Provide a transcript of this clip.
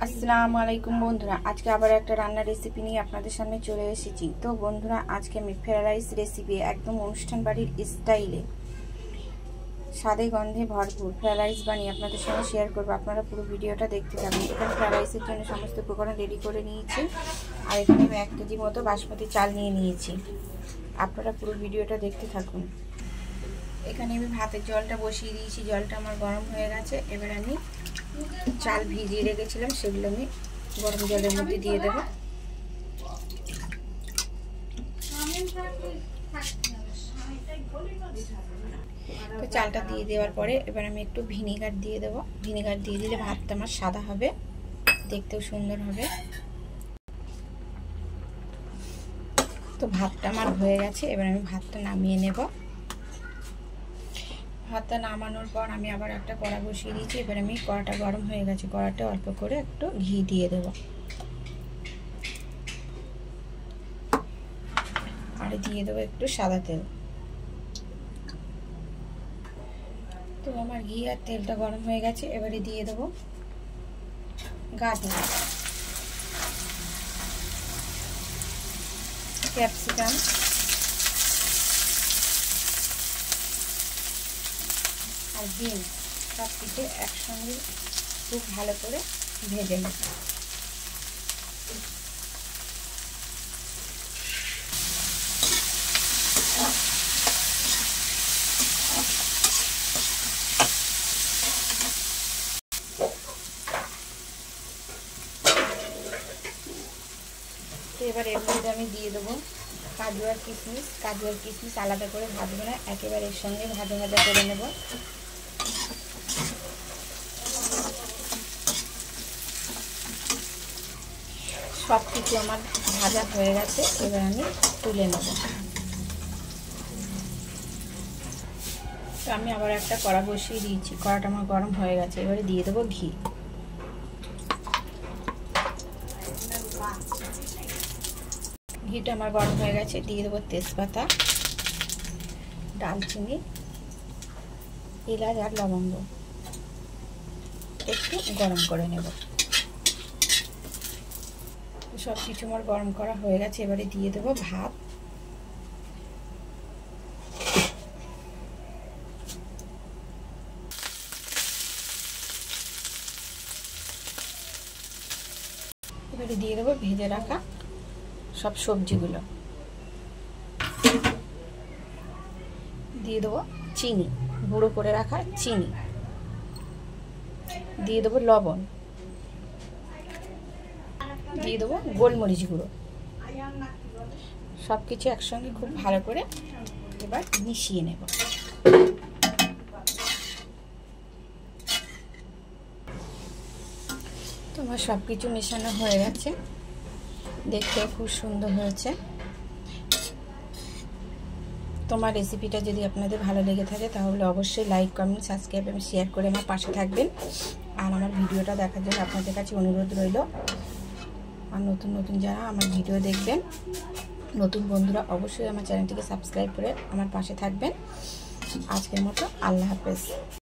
আসসালামু আলাইকুম বন্ধুরা, আজকে আবার একটা রান্নার রেসিপি নিয়ে আপনাদের সামনে চলে এসেছি। তো বন্ধুরা, আজকে আমি ফ্রাইড রাইস রেসিপি একদম অনুষ্ঠান বাড়ির স্টাইলে স্বাদে গন্ধে ভরপুর ফ্রাইড রাইস বানিয়ে আপনাদের সঙ্গে শেয়ার করবো। আপনারা পুরো ভিডিওটা দেখতে থাকুন। এখানে ফ্রাইড রাইসের জন্য সমস্ত উপকরণ রেডি করে নিয়েছি, আর এখানে আমি 1 কেজি মতো বাসমতি চাল নিয়ে নিয়েছি। আপনারা পুরো ভিডিওটা দেখতে থাকুন। এখানে আমি ভাতের জলটা বসিয়ে দিয়েছি, জলটা আমার গরম হয়ে গেছে। এবার আমি চাল ভিজিয়ে রেখেছিলাম, সেগুলো আমি গরম জলের মধ্যে দিয়ে দেবো। তো চালটা দিয়ে দেওয়ার পরে এবার আমি একটু ভিনিগার দিয়ে দেবো। ভিনিগার দিয়ে দিলে ভাতটা আমার সাদা হবে, দেখতেও সুন্দর হবে। তো ভাতটা আমার হয়ে গেছে, এবার আমি ভাতটা নামিয়ে নেব। ভাতটা নামানোর পর আমি আবার একটা কড়া বসিয়ে দিয়েছি। এবার আমি কড়াটা গরম হয়ে গেছে, কড়াটা অল্প করে একটু ঘি দিয়ে দেব, আর দিয়ে দেবো একটু সাদা তেল। তো আমার ঘি আর তেলটা গরম হয়ে গেছে, এবারে দিয়ে দেবো গাজর, ক্যাপসিকাম, আর বিনস, সব কিছু একসঙ্গে খুব ভালো করে ভেজে নেব। তো এবার এর মধ্যে আমি দিয়ে দেবো কাজু আর কিশমিশ। কাজু আর কিশমিশ আলাদা করে ভাজবো না, একেবারে এর সঙ্গে ভাজা ভাজা করে নেব। সব কিছু আমার ভাজা হয়ে গেছে, এবার আমি তুলে নেব। তো আমি আবার একটা কড়া বসিয়ে দিয়েছি, কড়াটা আমার গরম হয়ে গেছে। এবারে দিয়ে দেবো ঘি। ঘিটা আমার গরম হয়ে গেছে, দিয়ে দেবো তেজপাতা, দারচিনি, এলাচ আর লবঙ্গ। একটু গরম করে নেব। সব কিছু আমার গরম করা হয়ে গেছে, এবারে দিয়ে দেবো ভাত। এবারে দিয়ে দেবো ভেজে রাখা সব সবজিগুলো। দিয়ে দেবো চিনি, গুঁড়ো করে রাখা চিনি। দিয়ে দেবো লবণ, দিয়ে দেবো গোলমরিচ গুঁড়ো। সব কিছু একসঙ্গে খুব ভালো করে এবার মিশিয়ে নেব। তোমার সব কিছু মেশানো হয়ে গেছে, দেখতেও খুব সুন্দর হয়েছে। তোমার রেসিপিটা যদি আপনাদের ভালো লেগে থাকে তাহলে অবশ্যই লাইক, কমেন্ট, সাবস্ক্রাইব এবং শেয়ার করে আমার পাশে থাকবেন। আর আমার ভিডিওটা দেখার জন্য আপনাদের কাছে অনুরোধ রইল। আর নতুন নতুন যারা আমার ভিডিও দেখবেন, নতুন বন্ধুরা অবশ্যই আমার চ্যানেলটিকে সাবস্ক্রাইব করে আমার পাশে থাকবেন। আজকের মতো আল্লাহ হাফেজ।